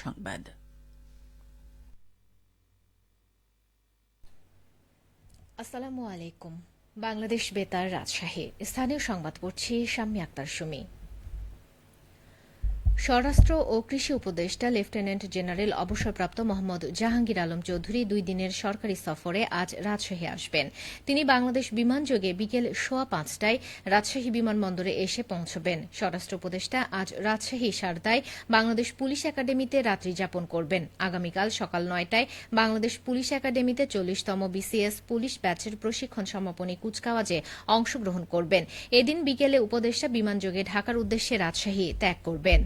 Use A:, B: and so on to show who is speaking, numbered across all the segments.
A: সংবাদ।
B: আসসালামু আলাইকুম। বাংলাদেশ বেতার, রাজশাহী। স্থানীয় সংবাদ পড়ছি শাম্মী আক্তার সুমি। স্বরাষ্ট্র ও কৃষি উপদেষ্টা লেফটেন্যান্ট জেনারেল অবসরপ্রাপ্ত মোহাম্মদ জাহাঙ্গীর আলম চৌধুরী 2 দিনের সরকারি সফরে আজ রাজশাহী আসবেন। তিনি বাংলাদেশ বিমানযোগে বিকেল 5:15টায় রাজশাহী বিমানবন্দরে এসে পৌঁছবেন। স্বরাষ্ট্র উপদেষ্টা আজ রাজশাহী সারদায় বাংলাদেশ পুলিশ একাডেমিতে রাত্রি যাপন করবেন। আগামীকাল সকাল 9টায় বাংলাদেশ পুলিশ একাডেমিতে 40তম বিসিএস পুলিশ ব্যাচের প্রশিক্ষণ সমাপনী কুচকাওয়াজে অংশগ্রহণ করবেন। এদিন বিকেলে উপদেষ্টা বিমানযোগে ঢাকার উদ্দেশ্যে রাজশাহী ত্যাগ করবেন।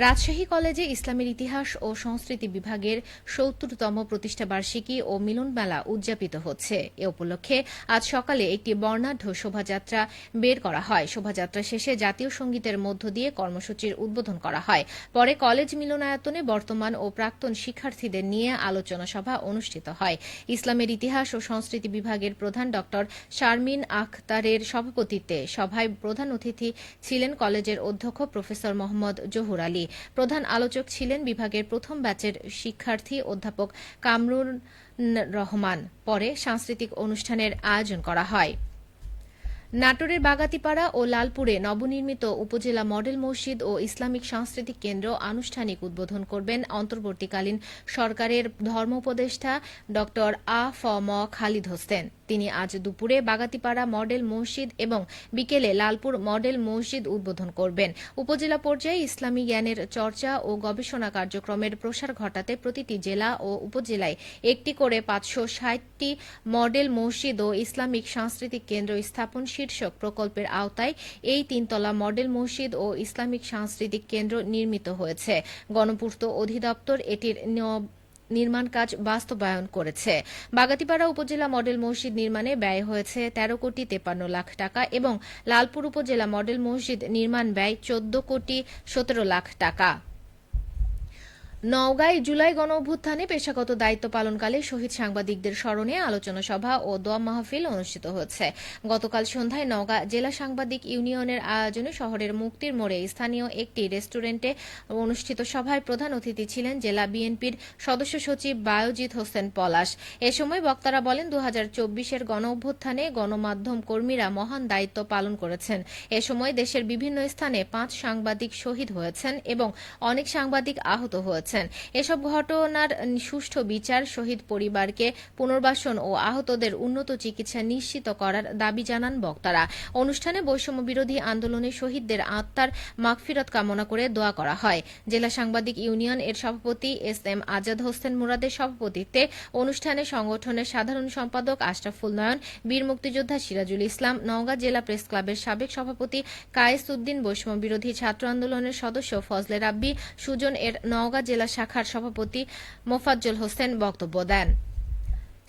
B: রাজশাহী কলেজে ইসলামের ইতিহাস ও সংস্কৃতি বিভাগের ৭০তম প্রতিষ্ঠাবার্ষিকী ও মিলন মেলা উদযাপিত হচ্ছে। এ উপলক্ষে আজ সকালে একটি বর্ণাঢ্য শোভাযাত্রা বের করা হয়। শোভাযাত্রা শেষে জাতীয় সংগীতের মধ্য দিয়ে কর্মসূচির উদ্বোধন করা হয়। পরে কলেজ মিলনায়তনে বর্তমান ও প্রাক্তন শিক্ষার্থীদের নিয়ে আলোচনা সভা অনুষ্ঠিত হয়। ইসলামের ইতিহাস ও সংস্কৃতি বিভাগের প্রধান ড শারমিন আখতারের সভাপতিত্বে সভায় প্রধান অতিথি ছিলেন কলেজের অধ্যক্ষ প্রফেসর মোহাম্মদ জহুর আলী। প্রধান আলোচক ছিলেন বিভাগের প্রথম ব্যাচের শিক্ষার্থী অধ্যাপক কামরুন রহমান। পরে সাংস্কৃতিক অনুষ্ঠানের আয়োজন করা হয়। নাটোরের বাগাতিপাড়া ও লালপুরে নবনির্মিত উপজেলা মডেল মসজিদ ও ইসলামিক সাংস্কৃতিক কেন্দ্র আনুষ্ঠানিক উদ্বোধন করবেন অন্তর্বর্তীকালীন সরকারের ধর্ম উপদেষ্টা ড আ.ফ.ম. খালিদ হোসেন। তিনি আজ দুপুরে বাগাতিপাড়া মডেল মসজিদ এবং বিকেলে লালপুর মডেল মসজিদ উদ্বোধন করবেন। উপজেলা পর্যায়ে ইসলামী জ্ঞানের চর্চা ও গবেষণা কার্যক্রমের প্রসার ঘটাতে প্রতিটি জেলা ও উপজেলায় একটি করে 560টি মডেল মসজিদ ও ইসলামিক সাংস্কৃতিক কেন্দ্র স্থাপন শীর্ষক প্রকল্পের আওতায় এই 3তলা মডেল মসজিদ ও ইসলামিক সাংস্কৃতিক কেন্দ্র নির্মিত হয়েছে। গণপূর্ত অধিদপ্তর এটির নির্মাণ কাজ বাস্তবায়ন করেছে। বাগাতিপাড়া উপজেলা মডেল মসজিদ নির্মাণে ব্যয় হয়েছে 13 কোটি 53 লাখ টাকা এবং লালপুর উপজেলা মডেল মসজিদ নির্মাণ ব্যয় 14 কোটি 17 লাখ টাকা। নওগাঁয় জুলাই গণঅভ্যুত্থানে পেশাগত দায়িত্ব পালনকালে শহীদ সাংবাদিকদের স্মরণে আলোচনা সভা ও দোয়া মাহফিল অনুষ্ঠিত হয়েছে। গতকাল সন্ধ্যায় নওগাঁ জেলা সাংবাদিক ইউনিয়নের আয়োজনে শহরের মুক্তির মোড়ে স্থানীয় একটি রেস্টুরেন্টে অনুষ্ঠিত সভায় প্রধান অতিথি ছিলেন জেলা বিএনপির সদস্য সচিব বায়জিৎ হোসেন পলাশ। এ সময় বক্তারা বলেন 2024-এর গণঅভ্যুত্থানে গণমাধ্যম কর্মীরা মহান দায়িত্ব পালন করেছেন। এ সময় দেশের বিভিন্ন স্থানে 5 সাংবাদিক শহীদ হয়েছেন এবং অনেক সাংবাদিক আহত হয়েছেন। এসব ঘটনার সুষ্ঠু বিচার, শহীদ পরিবারকে পুনর্বাসন ও আহতদের উন্নত চিকিৎসা নিশ্চিত করার দাবি জানান বক্তারা। অনুষ্ঠানে বৈষম্য বিরোধী আন্দোলনে শহীদদের আত্মার মাগফিরাত কামনা করে দোয়া করা হয়। জেলা সাংবাদিক ইউনিয়ন এর সভাপতি এস.এম. আজাদ হোসেন মুরাদের সভাপতিত্বে অনুষ্ঠানে সংগঠনের সাধারণ সম্পাদক আশরাফুল নয়ন, বীর মুক্তিযোদ্ধা সিরাজুল ইসলাম, নওগাঁ জেলা প্রেস ক্লাবের সাবেক সভাপতি কায়েস উদ্দিন, বৈষম্য বিরোধী ছাত্র আন্দোলনের সদস্য ফজলে রাব্বি, সুজন এর নওগাঁ জেলা শাখার সভাপতি মোফাজ্জল হোসেন বক্তব্য দেন।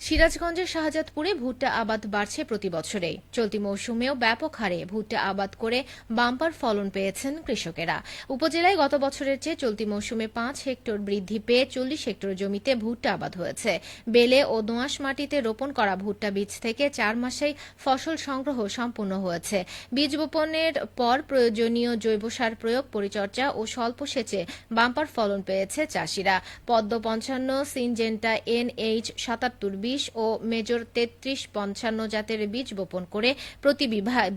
B: সিরাজগঞ্জের শাহজাদপুরে ভুট্টা আবাদ বাড়ছে প্রতি বছরে। চলতি মৌসুমেও ব্যাপক হারে ভুট্টা আবাদ করে বাম্পার ফলন পেয়েছেন কৃষকেরা। উপজেলায় গত বছরের চেয়ে চলতি মৌসুমে 5 হেক্টর বৃদ্ধি পেয়ে 40 হেক্টর জমিতে ভুট্টা আবাদ হয়েছে। বেলে ও দোআঁশ মাটিতে রোপণ করা ভুট্টা বীজ থেকে 4 মাসেই ফসল সংগ্রহ সম্পূর্ণ হয়েছে। বীজ বপনের পর প্রয়োজনীয় জৈব সার প্রয়োগ, পরিচর্যা ও স্বল্প সেচে বাম্পার ফলন পেয়েছে চাষিরা। পদ্ম 55, সিনজেন্টা NH 77 ও মেজর 3355 জাতের বীজ বপন করে প্রতি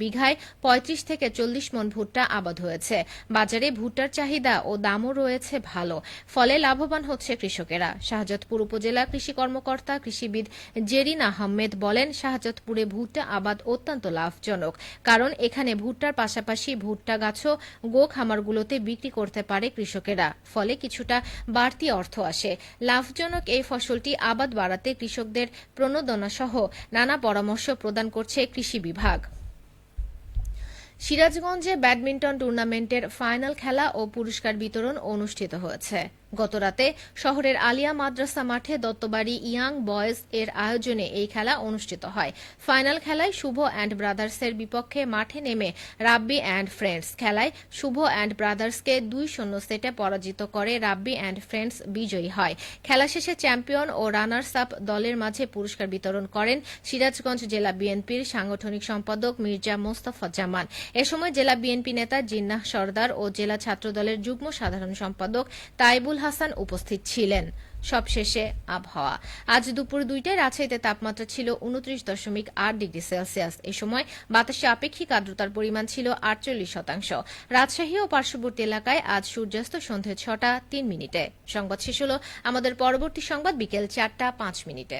B: বিঘায় 35 থেকে 40 মণ ভুট্টা আবাদ হয়েছে। বাজারে ভুট্টার চাহিদা ও দামও রয়েছে ভালো, ফলে লাভবান হচ্ছে কৃষকেরা। শাহজাদপুর উপজেলা কৃষি কর্মকর্তা কৃষিবিদ জেরিন আহমেদ বলেন, শাহজাদপুরে ভুট্টা আবাদ অত্যন্ত লাভজনক, কারণ এখানে ভুট্টার পাশাপাশি ভুট্টা গাছও গো খামারগুলোতে বিক্রি করতে পারে কৃষকেরা, ফলে কিছুটা বাড়তি অর্থ আসে। লাভজনক এই ফসলটি আবাদ বাড়াতে কৃষকদের প্রণোদনা সহ নানা পরামর্শ প্রদান করছে কৃষি বিভাগ। সিরাজগঞ্জে ব্যাডমিন্টন টুর্নামেন্টের ফাইনাল খেলা ও পুরস্কার বিতরণ অনুষ্ঠিত হয়েছে। গতরাতে শহরের আলিয়া মাদ্রাসা মাঠে দত্তবাড়ি ইয়াং বয়েজ এর আয়োজনে এই খেলা অনুষ্ঠিত হয়। ফাইনাল খেলায় শুভ অ্যান্ড ব্রাদার্সের বিপক্ষে মাঠে নেমে রাব্বি অ্যান্ড ফ্রেন্ডস। খেলায় শুভ অ্যান্ড ব্রাদার্সকে 2-0 সেটে পরাজিত করে রাব্বি অ্যান্ড ফ্রেন্ডস বিজয়ী হয়। খেলা শেষে চ্যাম্পিয়ন ও রানার্স আপ দলের মাঝে পুরস্কার বিতরণ করেন সিরাজগঞ্জ জেলা বিএনপির সাংগঠনিক সম্পাদক মির্জা মোস্তফা জামান। এ সময় জেলা বিএনপি নেতা জিন্নাহ সরদার ও জেলা ছাত্রদলের যুগ্ম সাধারণ সম্পাদক তাইবুল আবুল হাসান উপস্থিত ছিলেন। সবশেষে আবহাওয়া। আজ দুপুর 2টায় রাজশাহীতে তাপমাত্রা ছিল 29.8 ডিগ্রি সেলসিয়াস। এ সময় বাতাসে আপেক্ষিক আর্দ্রতার পরিমাণ ছিল 48%। রাজশাহী ও পার্শ্ববর্তী এলাকায় আজ সূর্যাস্ত সন্ধে 6টা 3 মিনিটে। সংবাদ শেষ হলো। আমাদের পরবর্তী সংবাদ বিকেল 4টা 5 মিনিটে।